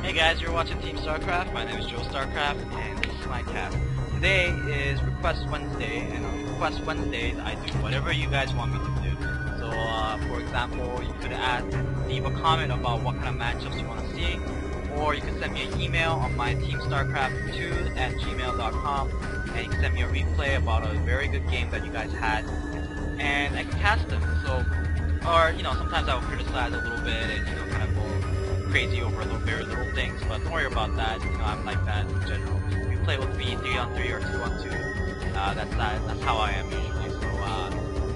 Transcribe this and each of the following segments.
Hey guys, you're watching Team Starcraft. My name is Joe Starcraft, and this is my cast. Today is Request Wednesday, and on Request Wednesdays, I do whatever you guys want me to do. So, for example, you could leave a comment about what kind of matchups you want to see, or you can send me an email on my teamstarcraft2@gmail.com, and you can send me a replay about a very good game that you guys had, and I can cast them. So, or sometimes I will criticize a little bit and kind of go crazy over very little things, but don't worry about that. I'm like that in general. You play with me 3-on-3 or 2-on-2. That's how I am usually. So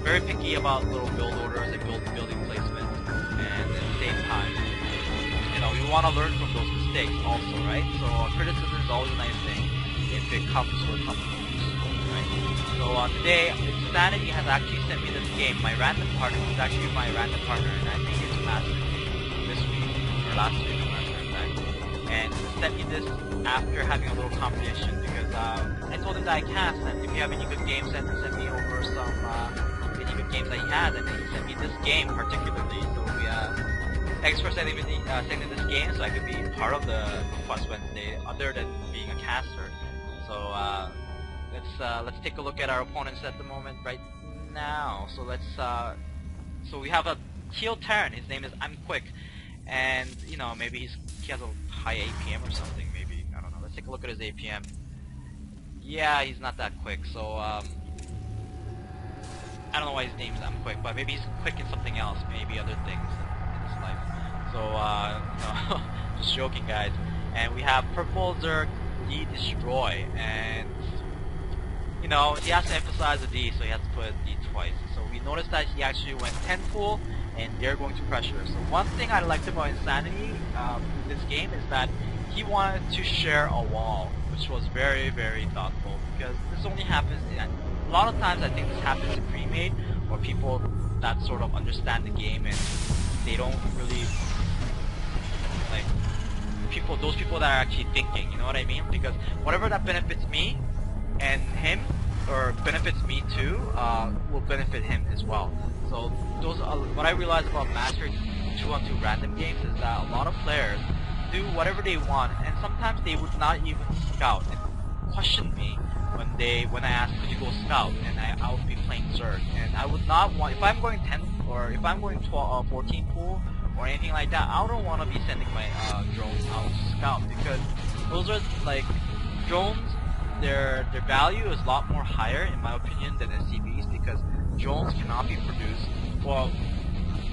very picky about little build orders and building placements, and at the same time, you want to learn from those mistakes also, right? So criticism is always a nice thing if it comes with something useful, right? So today, Sanity has actually sent me this game. My random partner is actually my random partner, and I think it's massive this week. Last week, I'm not sure exactly. And he sent me this after having a little competition because I told him that I cast, and if you have any good games, then send me over some any good games that he has, and then he sent me this game particularly. So thanks for sending me this game, so I could be part of the Request Wednesday, other than being a caster. So let's take a look at our opponents at the moment right now. So so we have a Teal Terran. His name is iiMQuiick. And maybe he has a high APM or something. Maybe, I don't know. Let's take a look at his APM. Yeah, he's not that quick. So I don't know why his name is iiMQuiick, but maybe he's quick in something else. Maybe other things in his life. So just joking, guys. And we have Purple Zerg DDestory, and he has to emphasize the D, so he has to put D twice. So we noticed that he actually went 10 full, and they're going to pressure. So one thing I liked about Insanity this game is that he wanted to share a wall, which was very, very thoughtful, because this only happens a lot of times. I think this happens in pre-made, or people that sort of understand the game and they don't really like those people that are actually thinking, you know what I mean? Because whatever that benefits me and him, or benefits me too, will benefit him as well. So what I realized about Master 2-on-2 random games is that a lot of players do whatever they want, and sometimes they would not even scout and question me when I ask, could you go scout, and I would be playing Zerg, and I would not want, if I'm going 10 or if I'm going 14 pool or anything like that, I don't want to be sending my drones out to scout, because those are like drones. Their value is a lot more higher in my opinion than SCVs, because drones cannot be produced. Well,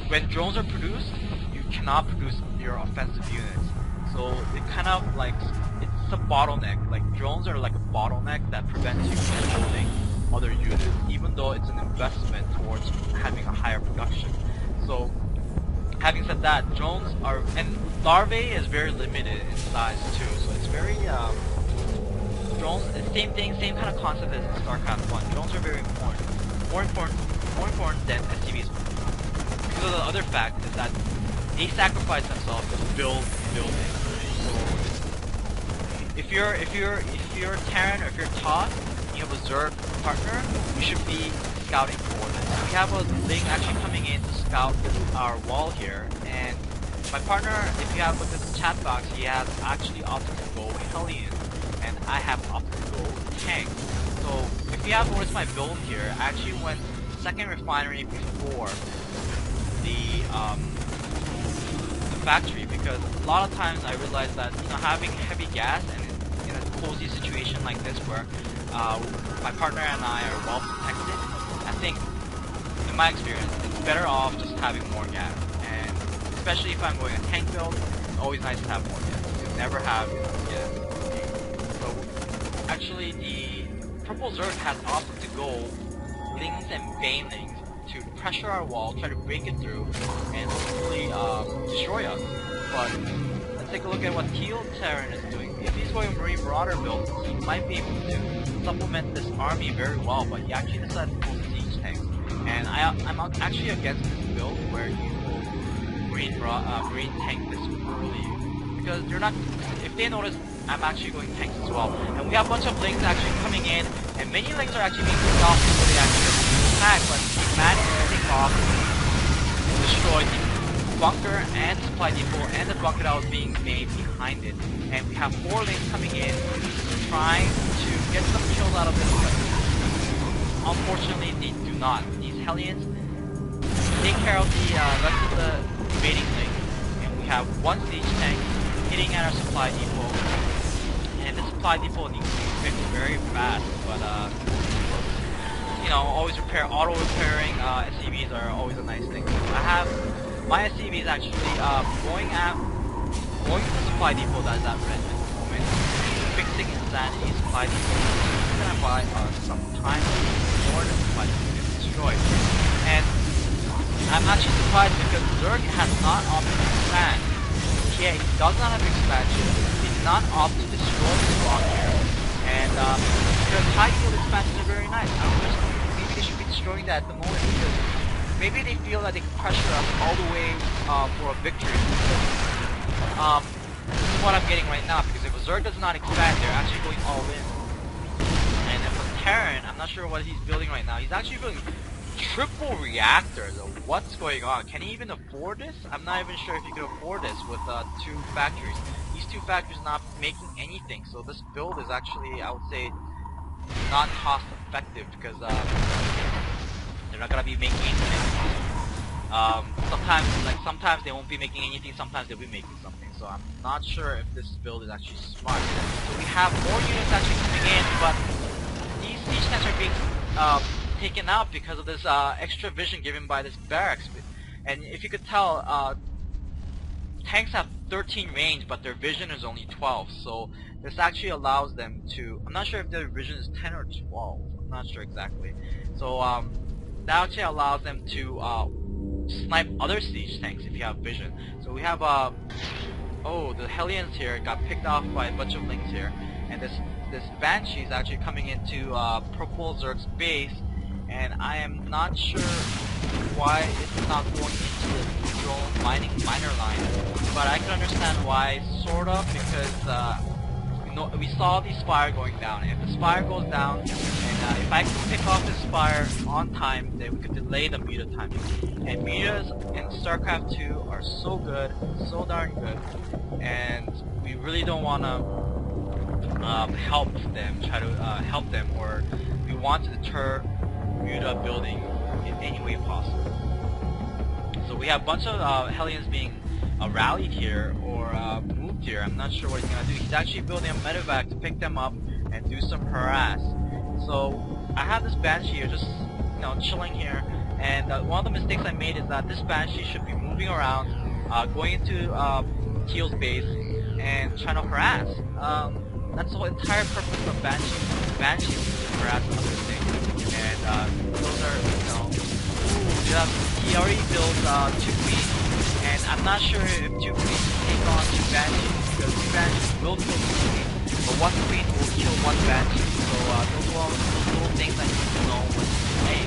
when drones are produced, you cannot produce your offensive units. So it kind of like, it's a bottleneck. Like drones are like a bottleneck that prevents you from building other units, even though it's an investment towards having a higher production. So having said that, drones are, and larvae is very limited in size too. So it's very drones, same thing, same kind of concept as in Starcraft 1. Drones are very important. More important than SCVs. Because of the other fact is that they sacrifice themselves to build buildings. So if you're Terran, or if you're Toss, you have a Zerg partner, you should be scouting for this. We have a Ling actually coming in to scout our wall here, and my partner, if you have looked at the chat box, he has actually opted to go Hellion, and I have opted to go Tank. So if you have noticed my build here, I actually went second refinery before the factory, because a lot of times I realized that having heavy gas and in a cozy situation like this where my partner and I are well protected, I think in my experience it's better off just having more gas, and especially if I'm going a tank build, it's always nice to have more gas. You never have gas. So actually the Purple Zerg has opted to go Lings and Banelings to pressure our wall, try to break it through, and hopefully destroy us. But let's take a look at what Teal Terran is doing. If he's going Marine Marauder build, he might be able to supplement this army very well, but he actually decided to go Siege Tanks. And I'm actually against this build where you go Marine Tank this early, because you're not, if they notice, I'm actually going tanks as well. And we have a bunch of Lings actually coming in, and many Lings are actually being picked off before they actually attack, but he managed to take off and destroy the bunker and supply depot and the bunker that was being made behind it. And we have 4 lanes coming in, trying to get some kills out of this, but unfortunately they do not. These Hellions take care of the rest of the invading link, and we have 1 siege tank hitting at our supply depot. And the supply depot needs to be fixed very fast, but you know, always auto repairing SCVs are always a nice thing. I have my SCVs actually going to the supply depot that is at red at the moment, fixing Insanity supply depot. It's gonna buy some time before the supply depot gets destroyed. And I'm actually surprised because Zerg has not opted to expand. He does not have expansion. He did not opt to destroy this block here. And their high yield expansions are very nice. I don't understand. Maybe they should be destroying that at the moment because maybe they feel that they can pressure us all the way for a victory. This is what I'm getting right now, because if a Zerg does not expand, they're actually going all in. And if a Terran, I'm not sure what he's building right now, he's actually building triple reactors. What's going on? Can he even afford this? I'm not even sure if he could afford this with 2 factories. These 2 factories not making anything, so this build is actually, I would say, not cost effective because they're not gonna be making anything. Sometimes they won't be making anything, sometimes they'll be making something. So I'm not sure if this build is actually smart. So we have more units actually coming in, but these siege tanks are being taken out because of this extra vision given by this barracks. And if you could tell, tanks have 13 range, but their vision is only 12. So this actually allows them to, I'm not sure if their vision is 10 or 12. I'm not sure exactly. So that actually allows them to snipe other siege tanks if you have vision. So we have oh, the Hellions here got picked off by a bunch of links here, and this Banshee is actually coming into Purple Zerg's base, and I am not sure why it's not going into the drone miner line, but I can understand why, sort of, because we saw the spire going down. If the spire goes down, and if I can pick off the spire on time, then we could delay the muta timing. And mutas in StarCraft 2 are so good, so darn good, and we really don't want to help them, try to help them, or we want to deter muta building in any way possible. So we have a bunch of Hellions being rallied here, or moved here. I'm not sure what he's gonna do. He's actually building a medevac to pick them up and do some harass. So I have this Banshee here just, you know, chilling here, and one of the mistakes I made is that this Banshee should be moving around, going into Teal's base and trying to harass. That's the whole entire purpose of Banshee is to harass other things. And those are, you know, he already built 2 queens, and I'm not sure if 2 queens take on 2 banshees, because 2 banshees will kill 2 queens, but 1 queen will kill 1 banshee. So those little things I need to know what to say.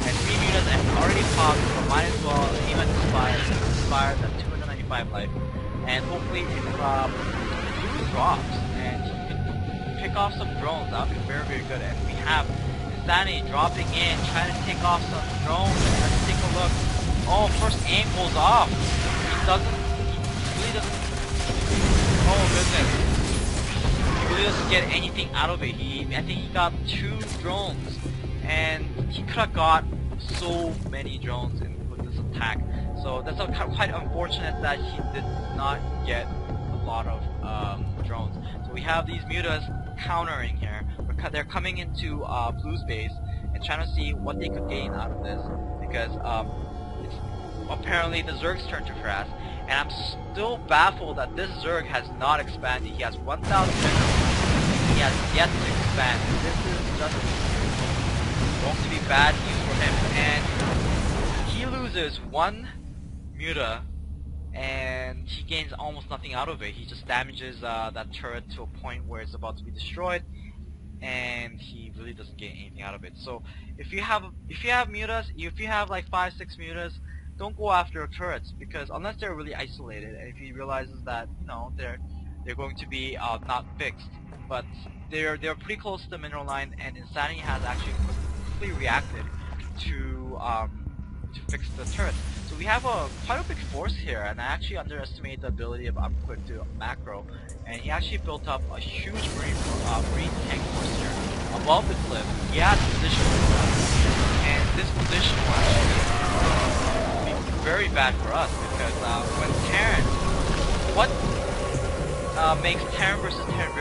And 3 mutas have already popped, so might as well aim at the Spire at 295 life. And hopefully if Blue drops and he can pick off some drones, that would be very, very good. And we have Insanity dropping in, trying to take off some drones. Let's take a look. Oh, first aim goes off. He really doesn't, oh goodness. He really doesn't get anything out of it. I think he got 2 drones, and he could have got so many drones with this attack. So that's quite unfortunate that he did not get a lot of drones. So we have these mutas countering here. They're coming into Blue's base and trying to see what they could gain out of this, because it's apparently the Zerg's turn to harass, and I'm still baffled that this Zerg has not expanded. He has 1,000 minerals, he has yet to expand. This is just going to be bad news for him, and he loses 1 muta and he gains almost nothing out of it. He just damages that turret to a point where it's about to be destroyed, and he really doesn't get anything out of it. So if you have mutas, if you have like 5-6 mutas, don't go after turrets, because unless they're really isolated, and if he realizes that, you know, they're going to be not fixed, but they're pretty close to the mineral line, and Insanity has actually quickly reacted to fix the turret. So we have quite a big force here, and I actually underestimated the ability of iiMQuiick to macro, and he actually built up a huge marine tank force here above the cliff. He has position and this position will actually be very bad for us because when Terran, what makes Terran versus Terran